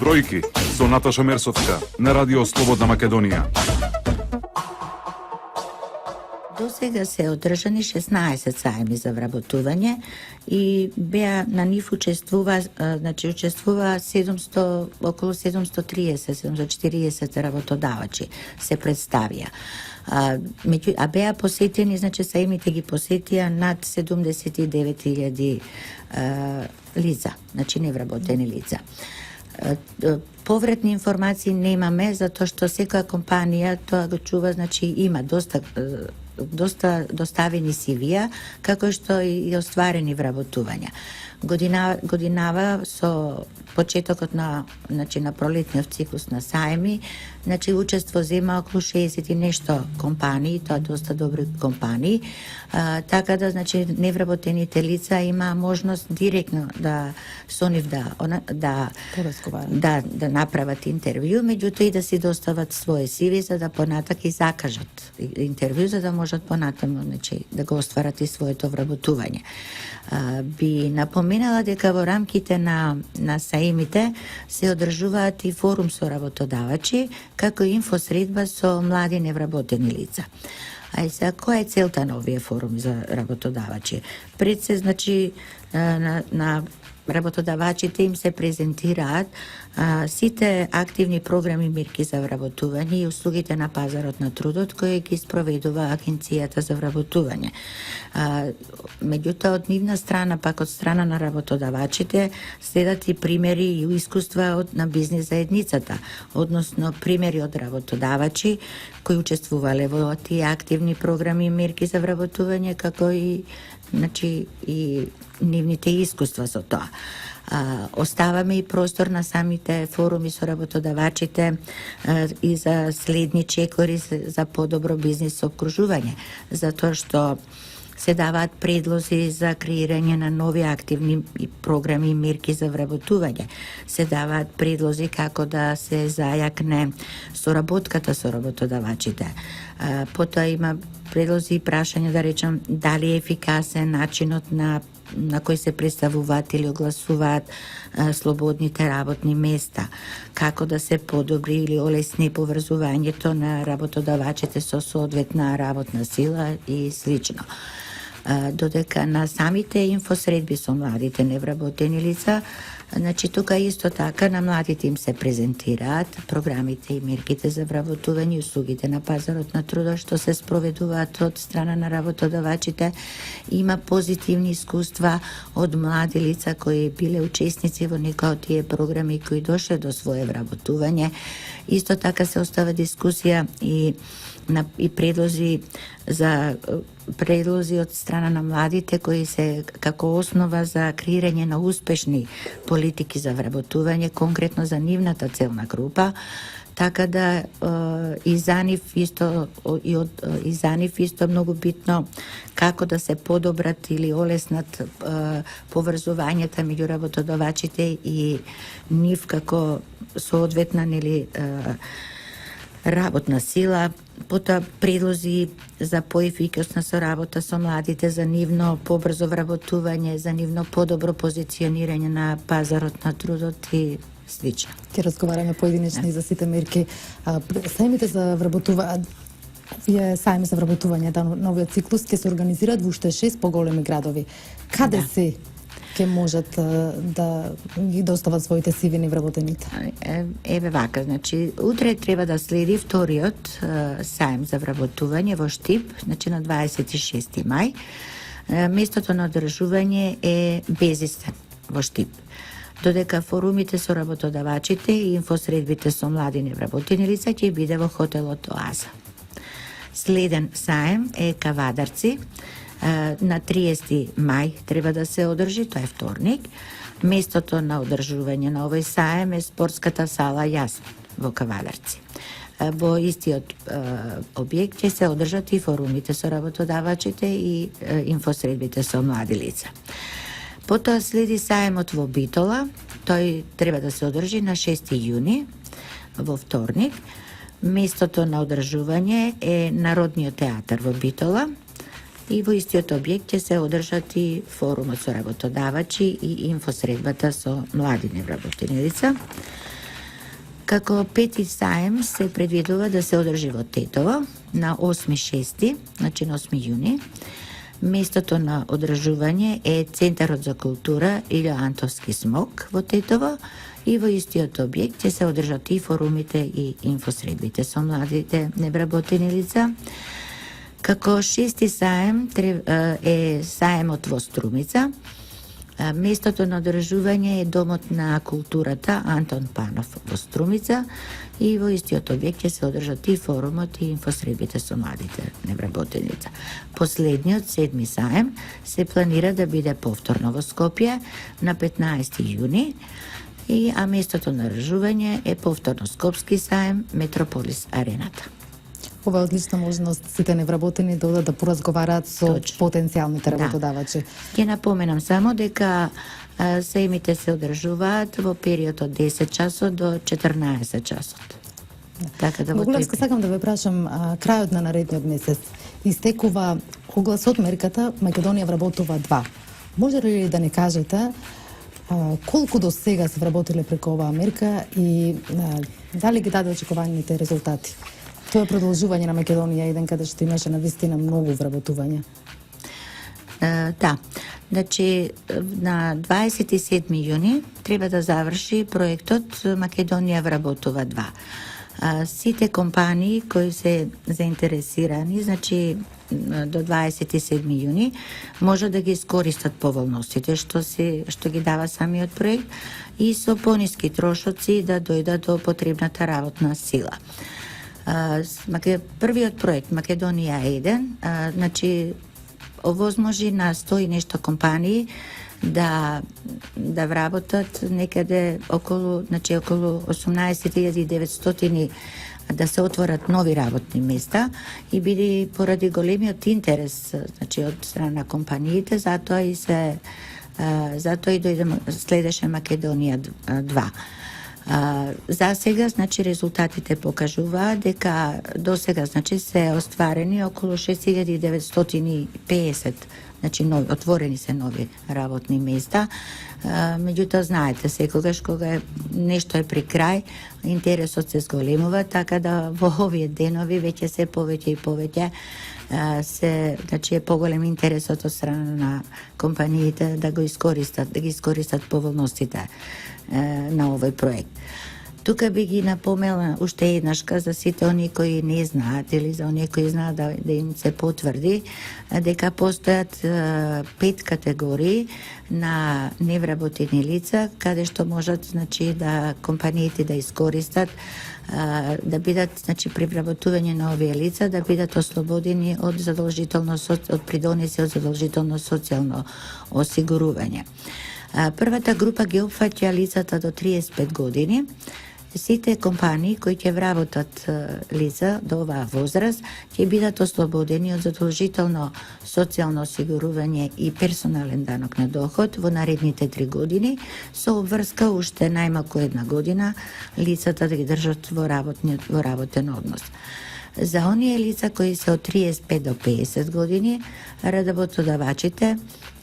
Тројки со Наташа Мерсовска на Радио Слободна Македонија. До сега се одржани 16 сајми за вработување и беа на нив учествува 700, околу 730-740 работодавачи се представија. А беа посетени, сајмите ги посетија над 79.000 лица, невработени лица. Повратни информации немаме, затоа што секоја компанија тоа го чува, има доста доставени CV-а, како што и остварени вработувања. Годинава со почетокот на пролетниот циклус на сајми, учество зема околу 60 и нешто компании, тоа доста добри компании, така да невработените лица има можност директно да со нив да направат интервју, меѓутоа и да си достават своje CV за да понатак и закажат интервју за да можат понатаму да го остварат и своето вработување. Би напоменала дека во рамките на саимите се одржуваат и форум со работодавачи, како инфосредба со млади невработени лица. А сега, која е целта на овие форуми за работодавачи? Пред се, на работодавачите им се презентираат сите активни програми мерки за вработување и услугите на пазарот на трудот кои ги спроведува Агенцијата за вработување. Меѓутоа, од нивна страна, пак од страна на работодавачите, следат и примери и искуства на бизнес заедницата, односно примери од работодавачи кои учествувале во тие активни програми мерки за вработување, како и и нивните искуства со тоа. Оставаме и простор на самите форуми со работодавачите и за следни чекори за подобро бизнис окружување, затоа што се даваат предлози за креирање на нови активни програми и мерки за вработување. Се даваат предлози како да се зајакне соработката со работодавачите. Потоа има предлози и прашања, да речам, дали е ефикасен начинот на кој се представуваат или огласуваат слободните работни места, како да се подобри или олесни поврзувањето на работодавачите со соодветна работна сила и слично. Додека на самите инфосредби со младите невработени лица, тука исто така на младите им се презентираат програмите и мерките за вработување и услугите на пазарот на трудот што се спроведуваат од страна на работодавачите. Има позитивни искуства од млади лица кои биле учесници во некои од тие програми кои дошле до свое вработување. Исто така се остава дискусија и предлози од страна на младите кои се како основа за креирање на успешни политики за вработување, конкретно за нивната целна група, така да и за нив исто многу битно како да се подобрат или олеснат поврзувањата меѓу работодавачите и нив како соодветна работна сила, потоа предлози за поефикасна соработа со младите, за нивно побрзо вработување, за нивно подобро позиционирање на пазарот на трудот и слично. Ќе разговараме поединечни за сите мерки. Сајмите за вработување, овие сајми за вработување, новиот циклус ќе се организираат во уште 6 поголеми градови. Каде се ќе можат да ги достават своите CV вработените? Еве вака, утре треба да следи вториот сајм за вработување во Штип, на 26 мај. Местото на одржување е безистен во Штип. Додека форумите со работодавачите и инфосредбите со млади невработени лица ќе биде во хотелот Оаза. Следен сајм е Кавадарци, на 30 мај треба да се одржи, тоа е вторник. Местото на одржување на овој саем е спортската сала Јасмин во Кавадарци. Во истиот објект ќе се одржат и форумите со работодавачите и инфосредбите со млади лица. Потоа следи саемот во Битола, тој треба да се одржи на 6 јуни во вторник. Местото на одржување е Народниот театар во Битола. И во истиот објект ќе се одржат и форумот со работодавачи и инфосредбата со млади невработени лица. Како пети саем се предвидува да се одржи во Тетово на 8.6, значи на 8 јуни. Местото на одржување е Центарот за култура или Антовски смок во Тетово и во истиот објект ќе се одржат и форумите и инфосредбите со младите невработени лица. Како шести саем е саемот во Струмица. Местото на одржување е Домот на културата Антон Панов во Струмица и во истиот објект ќе се одржат и форумот и инфосредбите со младите невработени лица. Последниот, седми саем, се планира да биде повторно во Скопје на 15 јуни, а местото на одржување е повторно Скопски саем, Метрополис Арената. Ова е одлична можност сите невработени да одат да поразговараат со потенцијалните работодавачи. Ќе напоменам само дека саемите се одржуваат во период од 10 часот до 14 часот. Така да Големска, сакам да ве прашам, крајот на наредниот месец истекува оглас од мерката Македонија вработува 2. Може ли да не кажете колку до сега се вработиле преку оваа мерка и дали ги даде очекуваните резултати? Тоа е продолжување на Македонија 1, каде што имаше навистина многу вработување. Да, значи на 27 јуни треба да заврши проектот Македонија вработува 2. Сите компании кои се заинтересирани, значи до 27 јуни, може да ги искористат поволностите што ги дава самиот проект и со пониски трошоци да дојдат до потребната работна сила. Првиот проект Македонија 1, значи овозможи на 100 и нешто компании да вработат некаде околу 18.900 да се отворат нови работни места и биде поради големиот интерес, значи од страна на компаниите, затоа и дојде следеше Македонија 2. За сега, значи, резултатите покажуваат дека до сега, значи, се остварени околу 6950, значи, отворени се нови работни места. Меѓутоа, знаете, секогаш кога нешто е при крај, интересот се зголемува, така да во овие денови веќе се повеќе и повеќе значи, е поголем интересот од страна на компаниите да ги искористат поволностите на овој проект. Тука би ги напомнела уште еднашка за сите оние кои не знаат или за оние кои знаат да им се потврди дека постојат 5 категории на невработени лица каде што можат, значи, да компаниите да искористат да бидат, значи, при вработување на овие лица да бидат ослободени од од придонеси од задолжително социјално осигурување. Првата група ги опфаќа лицата до 35 години. Сите компании кои ќе вработат лица до оваа возраст ќе бидат ослободени од задолжително социјално осигурување и персонален данок на доход во наредните 3 години со обврска уште најмалку 1 година лицата да ги држат во работен однос. За оние лица кои се од 35 до 50 години, работодавачите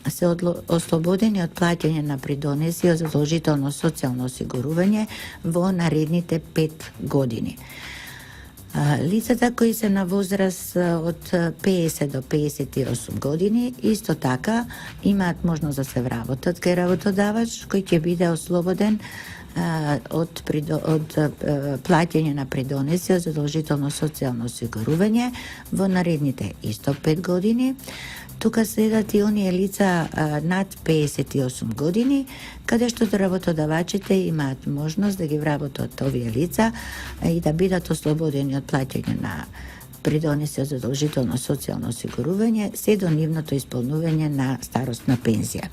се ослободени од плаќање на придонеси од задолжително социјално осигурување во наредните 5 години. Лицата кои се на возраст од 50 до 58 години исто така имаат можност да се вработат кај работодавач кој ќе биде ослободен од плаќање на придонеси од задолжително социјално осигурување во наредните исто 5 години. Тука следат и оние лица над 58 години, каде што работодавачите имаат можност да ги вработат овие лица и да бидат ослободени од плаќање на придонеси од задолжително социјално осигурување се до нивното исполнување на старосна пензија.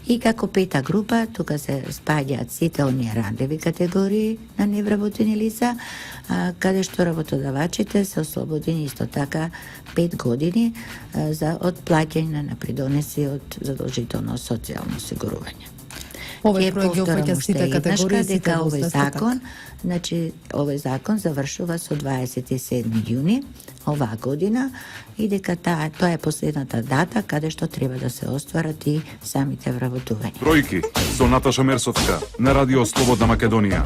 И како пета група, тука се спаѓаат сите оние рандеви категории на невработени лица, каде што работодавачите се ослободени исто така 5 години од плаќање на придонеси од задолжително социјално осигурување. Овој проект ги опфаќа сите категории, сите овој закон, значи овој закон завршува со 27 јуни оваа година и дека тоа е последната дата каде што треба да се остварат и самите вработувања. Бројки со Наташа Мерсовска на Радио Слободна Македонија.